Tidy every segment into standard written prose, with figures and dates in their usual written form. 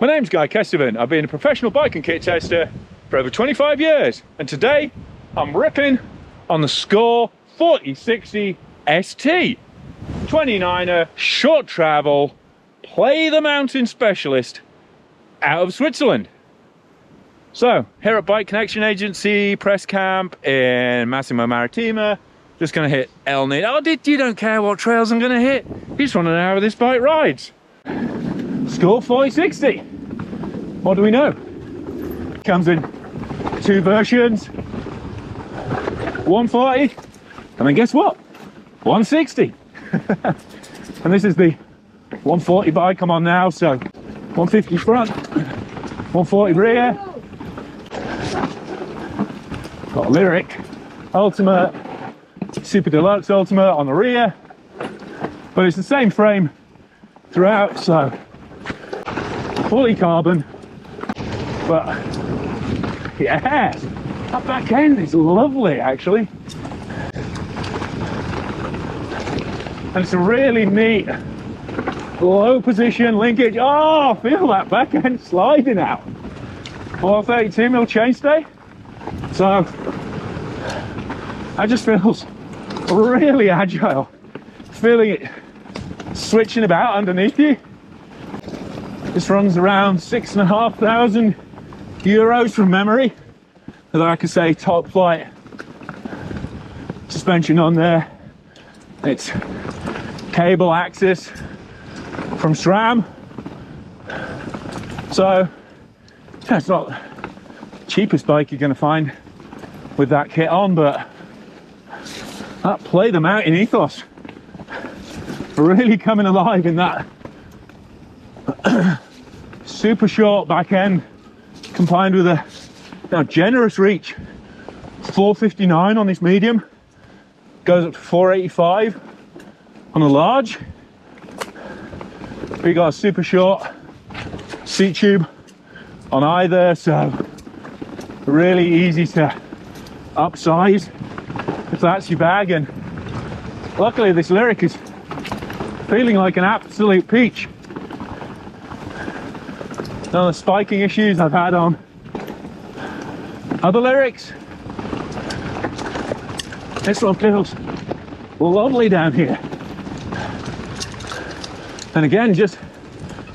My name's Guy Kestevan. I've been a professional bike and kit tester for over 25 years, and today I'm ripping on the Scor 4060 ST 29er short travel play the mountain specialist out of Switzerland. So here at Bike Connection Agency press camp in Massimo Marittima, just gonna hit El Nido. You don't care what trails I'm gonna hit, you just want to know how this bike rides. Scor 4060. What do we know? Comes in two versions, 140, and then guess what? 160. And this is the 140 bike I'm on now, so 150 front, 140 rear. Got a Lyric Ultimate, Super Deluxe Ultimate on the rear, but it's the same frame throughout, so fully carbon. But yeah, that back end is lovely actually, and it's a really neat low position linkage. Oh, I feel that back end sliding out. 432mm chainstay, so that just feels really agile, feeling it switching about underneath you. This runs around 6,500 euros from memory. Like I say, top flight suspension on there. It's cable axis from SRAM. So yeah, it's not the cheapest bike you're going to find with that kit on, but that play the mountain ethos really coming alive in that super short back end combined with a generous reach. 459 on this medium, goes up to 485 on a large. We got a super short seat tube on either, so really easy to upsize if that's your bag. And luckily this Lyric is feeling like an absolute peach. None of the spiking issues I've had on other Lyrics. This one feels lovely down here. And again, just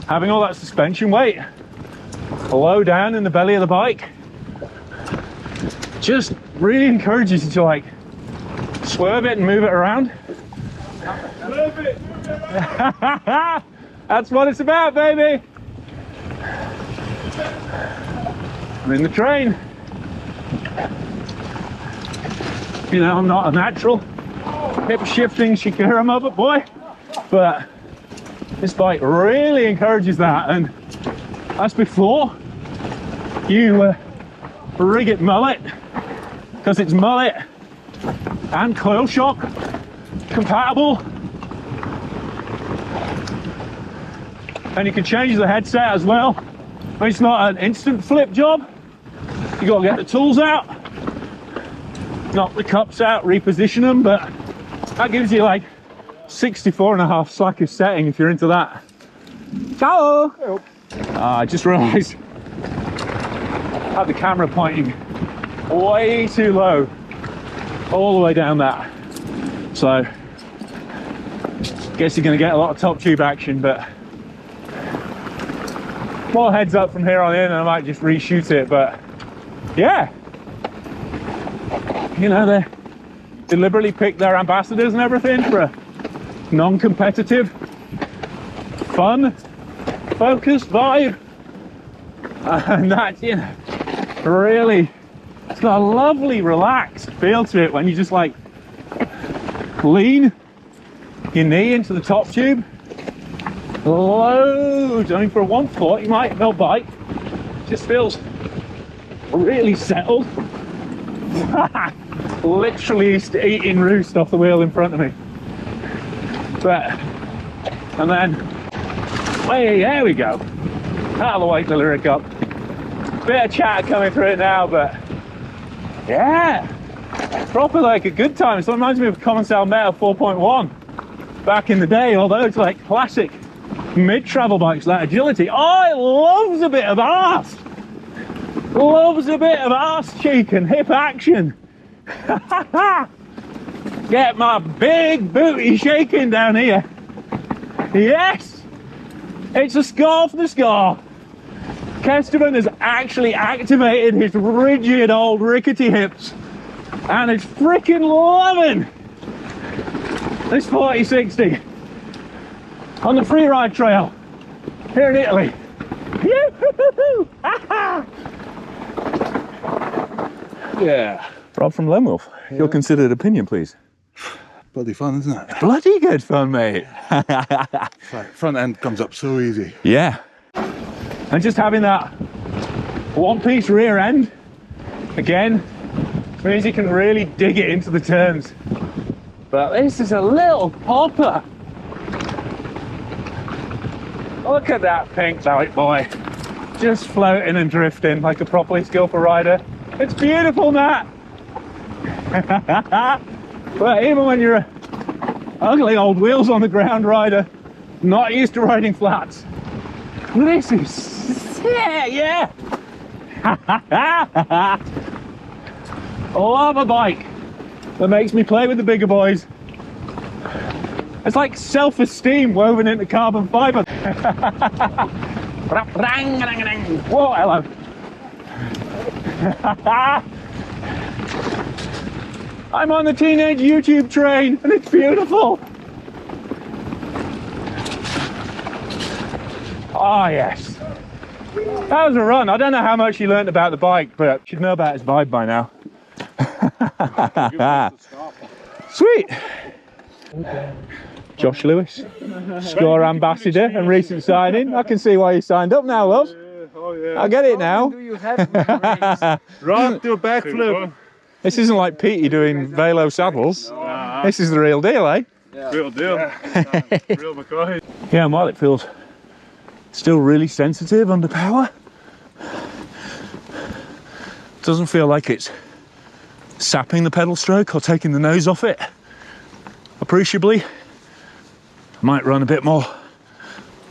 having all that suspension weight low down in the belly of the bike just really encourages you to like swerve it and move it around. Move it. That's what it's about, baby. I'm in the train. You know, I'm not a natural hip shifting Shakira mother boy, but this bike really encourages that, and that's before you rig it mullet, because it's mullet and coil shock compatible, and you can change the headset as well. It's not an instant flip job. You got to get the tools out, knock the cups out, reposition them, but that gives you like 64.5 slackers setting if you're into that. Ciao! I just realised I had the camera pointing way too low, all the way down that. So, guess you're going to get a lot of top tube action, but more heads up from here on in, and I might just reshoot it. But yeah, you know, they deliberately picked their ambassadors and everything for a non-competitive, fun, focused vibe, and that, you know, really, it's got a lovely relaxed feel to it when you just like lean your knee into the top tube. Loads. I mean, for a 140 mil bike, just feels really settled. Literally eating roost off the wheel in front of me. But, and then, hey, there we go. Out of the way, the Lyric up. Bit of chat coming through it now, but yeah, proper like a good time. So it reminds me of Common Sound Meta 4.1 back in the day, although it's like classic mid-travel bikes like agility. Oh, it loves a bit of arse. Loves a bit of arse cheek and hip action. Get my big booty shaking down here. Yes, it's a Scor for the Scor. Kesterman has actually activated his rigid old rickety hips and is freaking loving this 4060 on the free ride trail here in Italy. Yeah. Rob from Lone Wolf, your considered opinion, please. Bloody fun, isn't it? Bloody good fun, mate. Front end comes up so easy. Yeah. And just having that one-piece rear end, again, means you can really dig it into the turns. But this is a little popper. Look at that pink light boy. Just floating and drifting like a properly skillful rider. It's beautiful, Matt. But even when you're an ugly old wheels on the ground rider, not used to riding flats, this is sick, yeah. Love a bike that makes me play with the bigger boys. It's like self-esteem woven into carbon fiber. Whoa, hello. I'm on the teenage YouTube train and it's beautiful. Oh yes. That was a run. I don't know how much he learned about the bike, but you should know about his vibe by now. Sweet. Josh Lewis, Scor ambassador and recent signing. I can see why you signed up now, love. Oh, yeah. I get it now. Right, do a backflip. This isn't like Petey doing Velo saddles. This is the real deal, eh? Yeah. Real deal. Real McCoy. Yeah, mullet feels still really sensitive under power. Doesn't feel like it's sapping the pedal stroke or taking the nose off it appreciably. Might run a bit more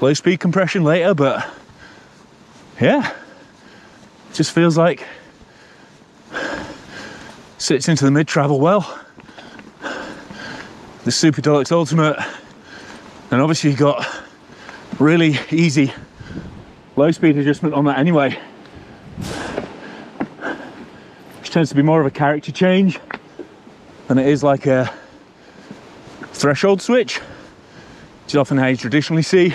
low speed compression later, but yeah, just feels like sits into the mid travel well. The Super Deluxe Ultimate, and obviously you've got really easy low speed adjustment on that anyway, which tends to be more of a character change than it is like a threshold switch, which is often how you traditionally see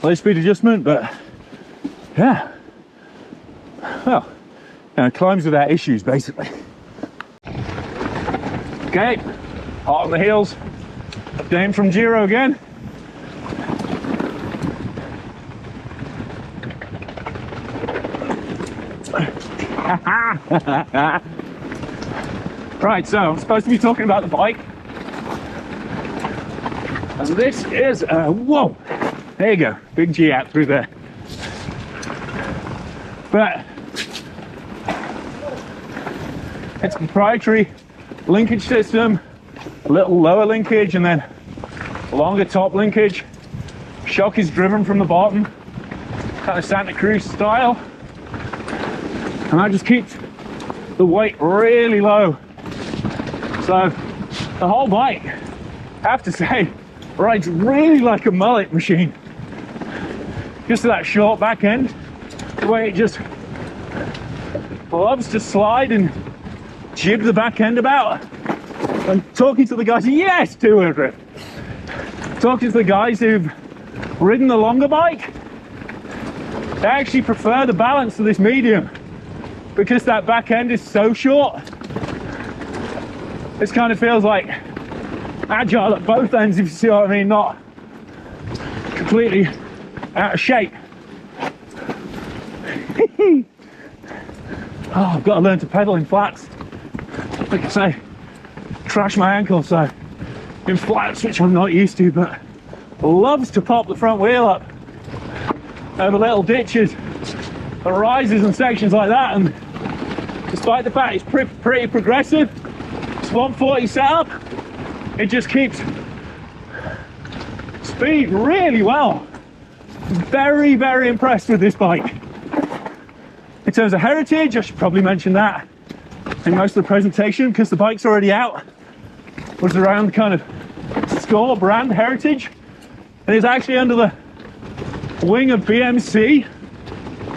low speed adjustment. But yeah, well, you know, climbs without issues basically. Okay, hot on the heels, Dame from Giro again. Right, so I'm supposed to be talking about the bike. And this is, whoa, there you go, big G out through there. But it's proprietary linkage system, a little lower linkage and then longer top linkage. Shock is driven from the bottom, kind of Santa Cruz style. And that just keeps the weight really low. So the whole bike, I have to say, rides really like a mullet machine. Just that short back end, the way it just loves to slide and jib the back end about. And talking to the guys, yes, two-wheel drift. Talking to the guys who've ridden the longer bike, they actually prefer the balance of this medium because that back end is so short. This kind of feels like agile at both ends, if you see what I mean, not completely out of shape. Oh, I've got to learn to pedal in flats. Like I say, trash my ankle, so in flats, which I'm not used to, but loves to pop the front wheel up over little ditches and rises and sections like that. And despite the fact it's pretty progressive, it's 140 setup, it just keeps speed really well. Very, very impressed with this bike. In terms of heritage, I should probably mention that in most of the presentation, because the bike's already out, was around kind of Scor brand heritage, and it's actually under the wing of BMC,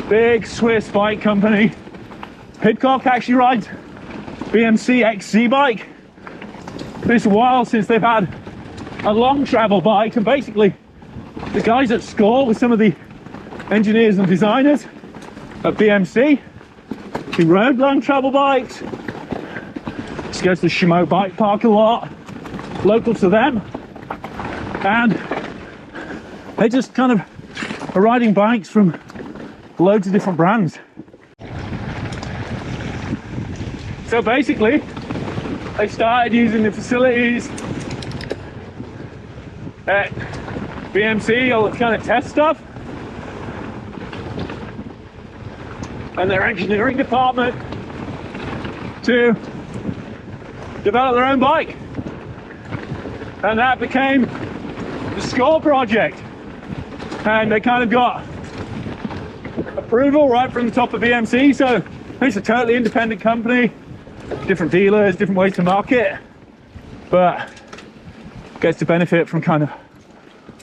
big Swiss bike company. Pidcock actually rides BMC XC bike. But it's a while since they've had a long travel bike, and basically the guys at Scor with some of the engineers and designers at BMC who rode long travel bikes. Just goes to the Chameau bike park a lot, local to them, and they just kind of are riding bikes from loads of different brands. So basically they started using the facilities at BMC, all the kind of test stuff, and their engineering department to develop their own bike, and that became the Scor project. And they kind of got approval right from the top of BMC, so it's a totally independent company, different dealers, different ways to market, but gets to benefit from kind of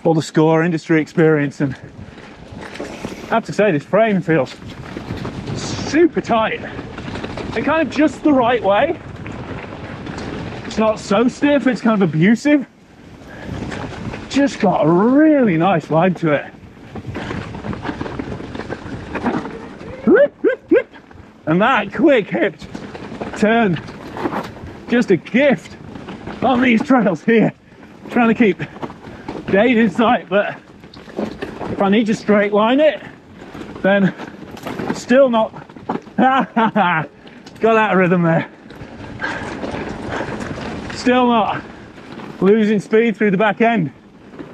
all the Scor industry experience. And I have to say, this frame feels super tight and kind of just the right way. It's not so stiff, it's kind of abusive. Just got a really nice vibe to it. And that quick hipped turn, just a gift on these trails here. Trying to keep Dane in sight, but if I need to straight line it, then still not. Got out of rhythm there. Still not losing speed through the back end,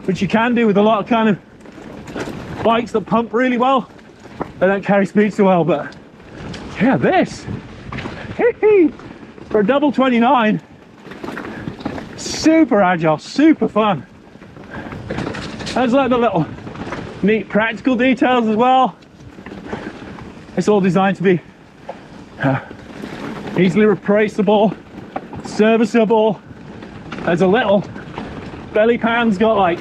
which you can do with a lot of kind of bikes that pump really well. They don't carry speed so well, but yeah, this for a double 29, super agile, super fun. There's like the little neat practical details as well. It's all designed to be easily replaceable, serviceable. There's a little belly pan's got like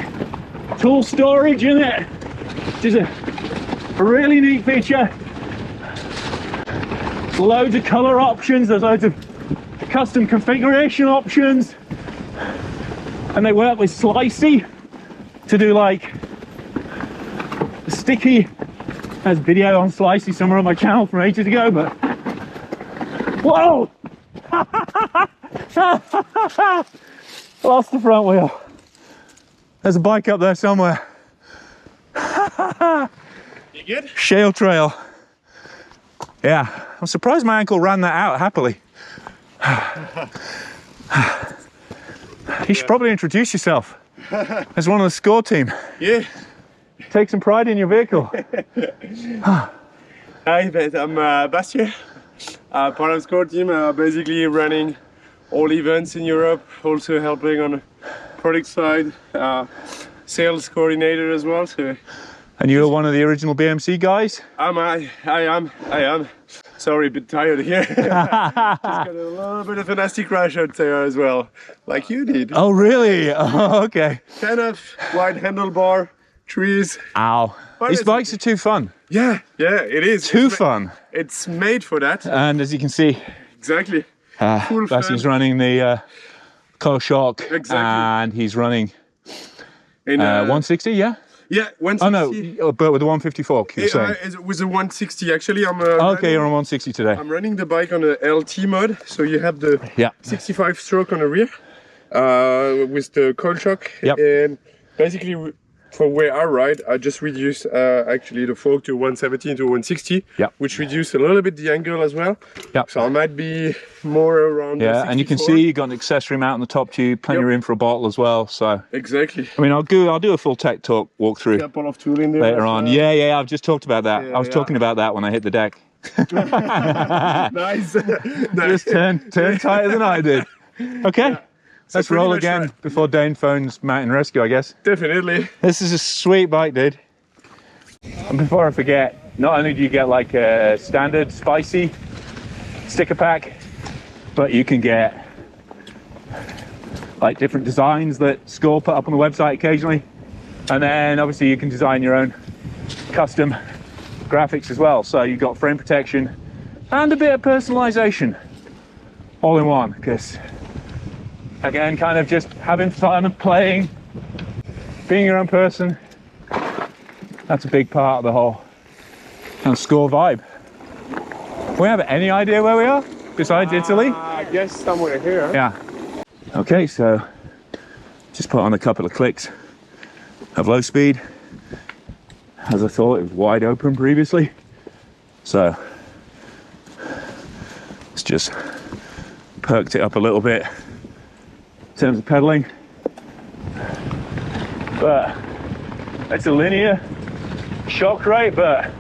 tool storage in it, which is a really neat feature. Loads of color options, there's loads of custom configuration options, and they work with Slicey to do like sticky. There's video on Slicey somewhere on my channel from ages ago, but whoa! Lost the front wheel. There's a bike up there somewhere. You good? Shale trail. Yeah, I'm surprised my ankle ran that out happily. You should probably introduce yourself as one of the Scor team. Yeah. Take some pride in your vehicle. Hi, I'm Bastien, part of the Scor team, basically running all events in Europe, also helping on the product side, sales coordinator as well. So. And you're one of the original BMC guys? I am. Sorry, a bit tired here. Just got a little bit of a nasty crash out there as well, like you did. Oh, really? Oh, okay. Kind of wide handlebar, trees. Ow. These bikes are too fun. Yeah, it is. Too fun. It's made for that. And as you can see, Exactly. Bastian's running the coil shock. Exactly. And he's running In 160, yeah? Yeah, 160. Oh no, but with the 154, you're saying? With the 160, actually, I'm. Okay, you're on 160 today. I'm running the bike on a LT mode, so you have the 65 stroke on the rear, with the coil shock, and basically for where I ride, I just reduce actually the fork to 170 to 160, which reduce a little bit the angle as well. So I might be more around. And you can see you got an accessory mount on the top tube, plenty of room for a bottle as well. So exactly. I mean, I'll do a full tech talk walkthrough Couple of tool in there later on. Yeah, I've just talked about that. I was talking about that when I hit the deck. Nice. Just turn tighter than I did. Okay. Let's roll again before Dane phones Mountain Rescue, I guess. Definitely. This is a sweet bike, dude. And before I forget, not only do you get like a standard spicy sticker pack, but you can get like different designs that Scor put up on the website occasionally. And then obviously you can design your own custom graphics as well. So you've got frame protection and a bit of personalization all in one, because again, kind of just having fun and playing, being your own person, that's a big part of the whole kind of Scor vibe. Do we have any idea where we are besides Italy? I guess somewhere here. Yeah. Okay, so just put on a couple of clicks of low speed. As I thought, it was wide open previously, so it's just perked it up a little bit in terms of pedaling, but it's a linear shock rate, but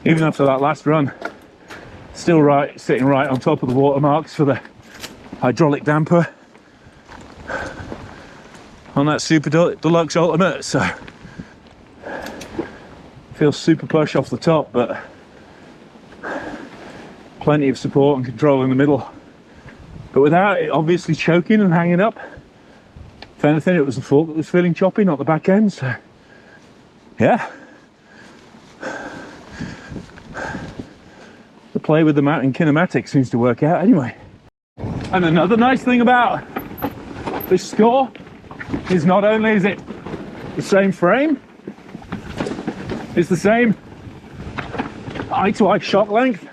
even after that last run, still sitting right on top of the watermarks for the hydraulic damper on that Super Deluxe Ultimate. So feels super push off the top, but plenty of support and control in the middle, but without it obviously choking and hanging up. If anything, it was the fork that was feeling choppy, not the back end. So yeah, the play with the mountain kinematics seems to work out anyway. And another nice thing about this Scor is not only is it the same frame, it's the same eye-to-eye shock length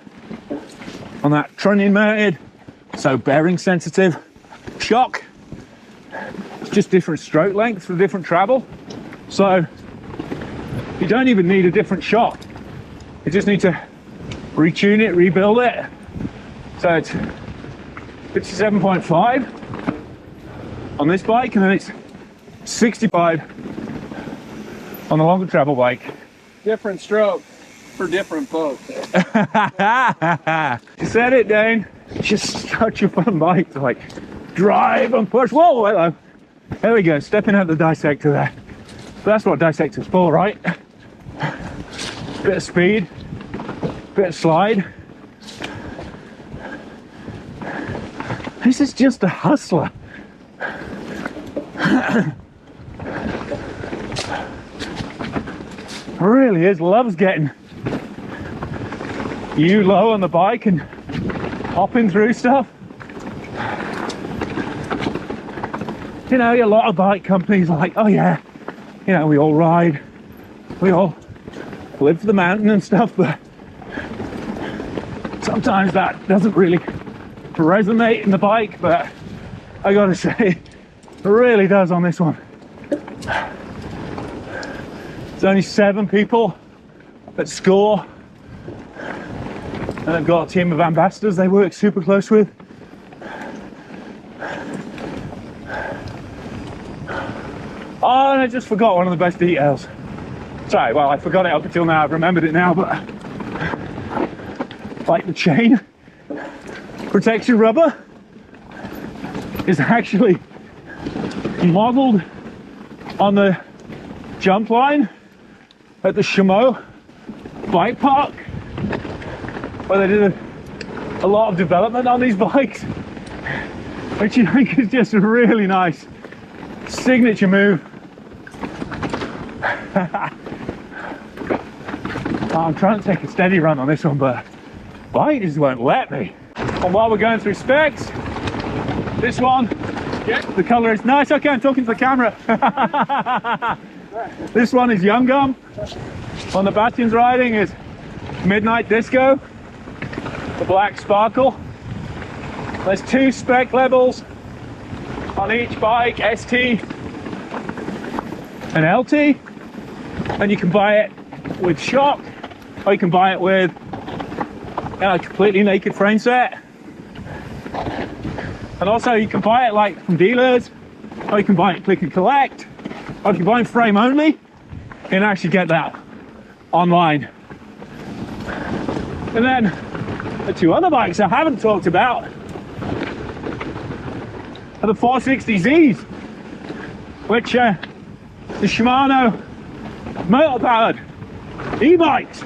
on that trunnion mounted, so bearing sensitive shock. It's just different stroke length for different travel, so you don't even need a different shock. You just need to retune it, rebuild it. So it's 57.5 on this bike, and then it's 65 on the longer travel bike. Different stroke for different folks. You said it, Dane. Just such a fun bike to like drive and push. Whoa, hello. There we go, stepping out the dissector there. So that's what dissector's for, right? Bit of speed, bit of slide. This is just a hustler. Really is, loves getting you low on the bike and hopping through stuff. You know, a lot of bike companies are like, oh yeah, you know, we all ride, we all live for the mountain and stuff, but sometimes that doesn't really resonate in the bike, but I gotta say, it really does on this one. There's only 7 people at Scor, and they've got a team of ambassadors they work super close with. Oh, and I just forgot one of the best details. Sorry, well, I forgot it up until now, I've remembered it now, but like the chain protection rubber is actually modeled on the jump line at the Chameau bike park, where they did a lot of development on these bikes, which I think is just a really nice signature move. I'm trying to take a steady run on this one, but bike just won't let me. And while we're going through specs, this one, the color is nice. Okay, I'm talking to the camera. This one is Young Gum. One the Bastian's riding is Midnight Disco, the black sparkle. There's 2 spec levels on each bike, ST and LT, and you can buy it with shock, or you can buy it with a completely naked frame set. And also you can buy it like from dealers, or you can buy it click and collect, or if you buy it frame only, you can actually get that online. And then the 2 other bikes I haven't talked about are the 460Zs. which the Shimano motor powered e-bikes.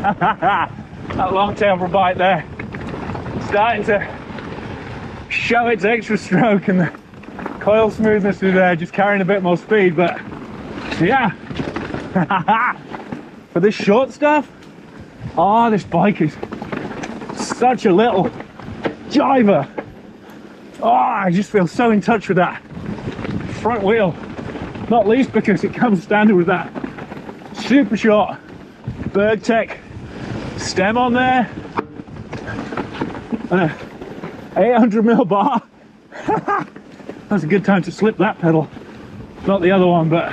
That long tail for a bike there, starting to show its extra stroke, and the coil smoothness is there, just carrying a bit more speed. But yeah, for this short stuff, oh, this bike is such a little jiver. Oh, I just feel so in touch with that front wheel, not least because it comes standard with that super short Bergtech stem on there and a 800mm bar. That's a good time to slip that pedal, not the other one. But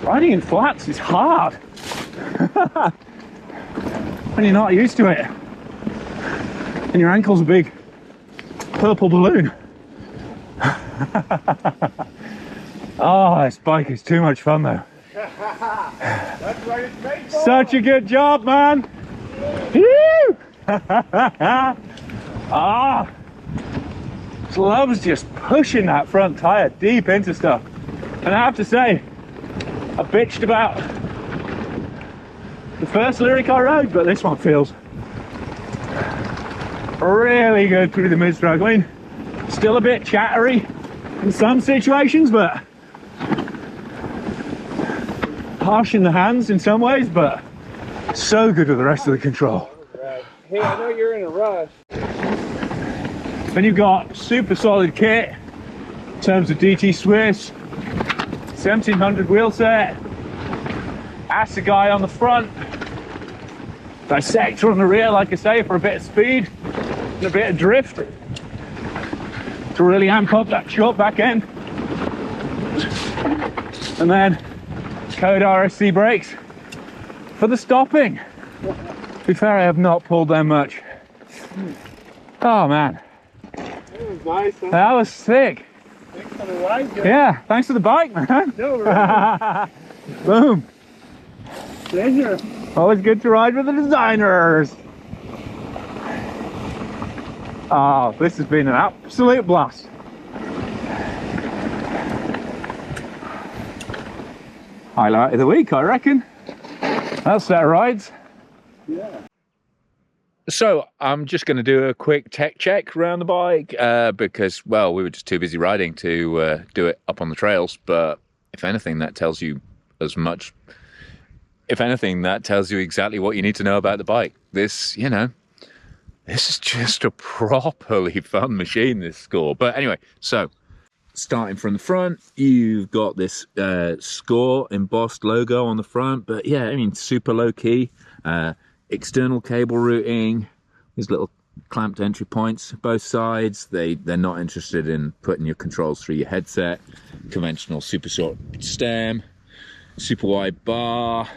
riding in flats is hard when you're not used to it and your ankle's a big purple balloon. Oh, this bike is too much fun though. That's what it's made for. Such a good job, man. Woo! Ah, loves just pushing that front tire deep into stuff. And I have to say, I bitched about the first Lyric I rode, but this one feels really good through the mid-stroke. I mean, still a bit chattery in some situations, but harsh in the hands in some ways, but so good with the rest of the control. Hey, I know you're in a rush. Then you've got super solid kit in terms of DT Swiss, 1700 wheel set, Assegai on the front, dissector on the rear, like I say, for a bit of speed and a bit of drift to really amp up that short back end. And then Code RSC brakes for the stopping. To be fair, I have not pulled them much. Oh man, That was nice, huh? that was sick. Thanks for the ride, guys. Yeah, thanks for the bike, man. No, right. Boom. Pleasure. Always good to ride with the designers. Oh, this has been an absolute blast. Highlight of the week, I reckon. That's set of rides. Yeah. So I'm just going to do a quick tech check around the bike because, well, we were just too busy riding to do it up on the trails. But if anything, that tells you as much. If anything, that tells you exactly what you need to know about the bike. This, you know, this is just a properly fun machine, this Scor. But anyway, so starting from the front, you've got this Scor embossed logo on the front. But yeah, I mean, super low key. External cable routing, these little clamped entry points both sides. They're not interested in putting your controls through your headset. Conventional super short stem, super wide bar.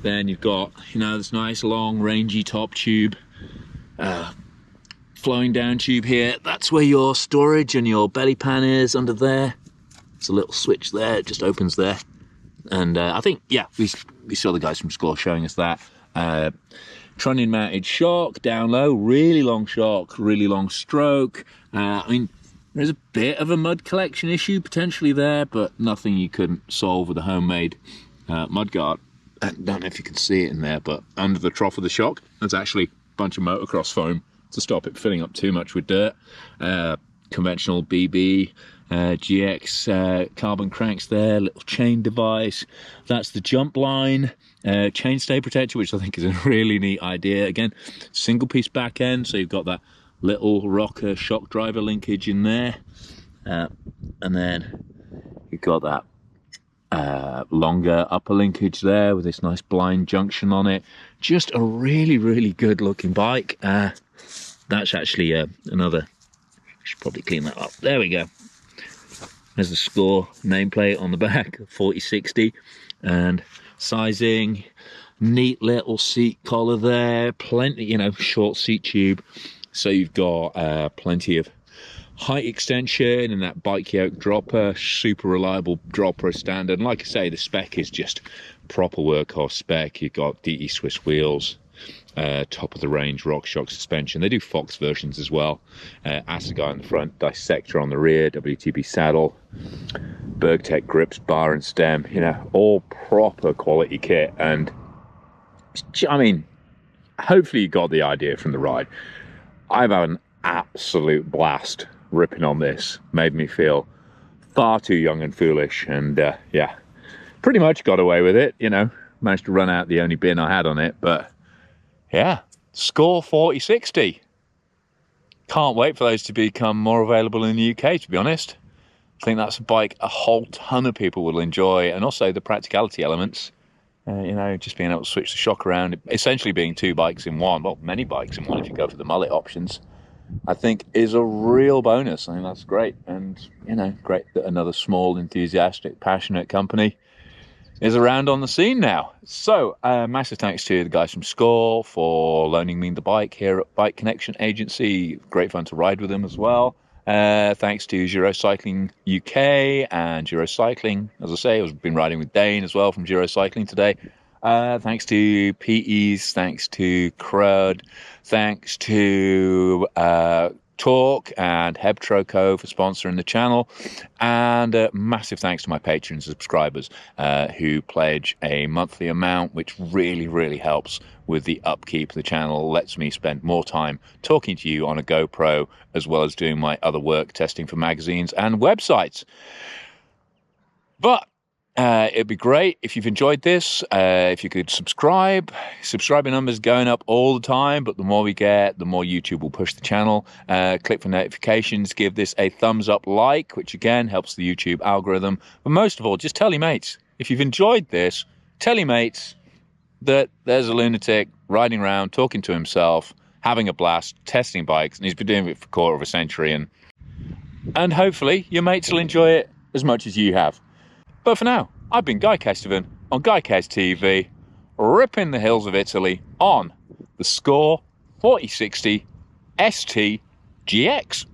Then you've got, you know, this nice long rangy top tube, flowing down tube here. That's where your storage and your belly pan is under there. It's a little switch there, it just opens there. And I think, yeah, we saw the guys from Scor showing us that. Trunnion mounted shock down low, really long shock, really long stroke. I mean, there's a bit of a mud collection issue potentially there, but nothing you couldn't solve with a homemade mud guard. I don't know if you can see it in there, but under the trough of the shock, there's actually a bunch of motocross foam to stop it filling up too much with dirt. Conventional BB, GX carbon cranks there, little chain device. That's the jump line. Chainstay protector, which I think is a really neat idea. Again, single piece back end, so you've got that little rocker shock driver linkage in there, and then you've got that longer upper linkage there with this nice blind junction on it. Just a really good looking bike. That's actually another, I should probably clean that up. There we go. There's the Scor nameplate on the back, 4060, and sizing, neat little seat collar there, plenty, you know, short seat tube, so you've got plenty of height extension and that bike yoke dropper, super reliable dropper standard. And like I say, the spec is just proper workhorse spec. You've got DE Swiss wheels, top of the range RockShox suspension. They do Fox versions as well. Assegai on the front, Dissector on the rear, WTB saddle, Bergtech grips, bar and stem, you know, all proper quality kit. And I mean, hopefully you got the idea from the ride. I've had an absolute blast ripping on this. Made me feel far too young and foolish, and yeah, pretty much got away with it, you know. Managed to run out the only bin I had on it, but yeah, Scor 4060. Can't wait for those to become more available in the UK, to be honest. I think that's a bike a whole ton of people will enjoy, and also the practicality elements. You know, just being able to switch the shock around, essentially being 2 bikes in one, well, many bikes in one if you go for the mullet options, I think is a real bonus. I think that's great. And, you know, great that another small, enthusiastic, passionate company is around on the scene now. So, massive thanks to the guys from Scor for loaning me the bike here at Bike Connection Agency. Great fun to ride with them as well. Thanks to Giro Cycling UK and Giro Cycling. As I say, I've been riding with Dane as well from Giro Cycling today. Thanks to PEs, thanks to Crud, thanks to Talk and Hebtroco for sponsoring the channel, and massive thanks to my patrons and subscribers who pledge a monthly amount, which really helps with the upkeep of the channel, lets me spend more time talking to you on a GoPro as well as doing my other work, testing for magazines and websites. But it'd be great if you've enjoyed this, if you could subscribe. Subscriber numbers going up all the time, but the more we get, the more YouTube will push the channel. Click for notifications, give this a thumbs up like, which again helps the YouTube algorithm. But most of all, just tell your mates. If you've enjoyed this, tell your mates that there's a lunatic riding around, talking to himself, having a blast, testing bikes, and he's been doing it for a quarter of a century, and hopefully your mates will enjoy it as much as you have. But for now, I've been Guy Kesteven on Guykest TV, ripping the hills of Italy on the Scor 4060 ST GX.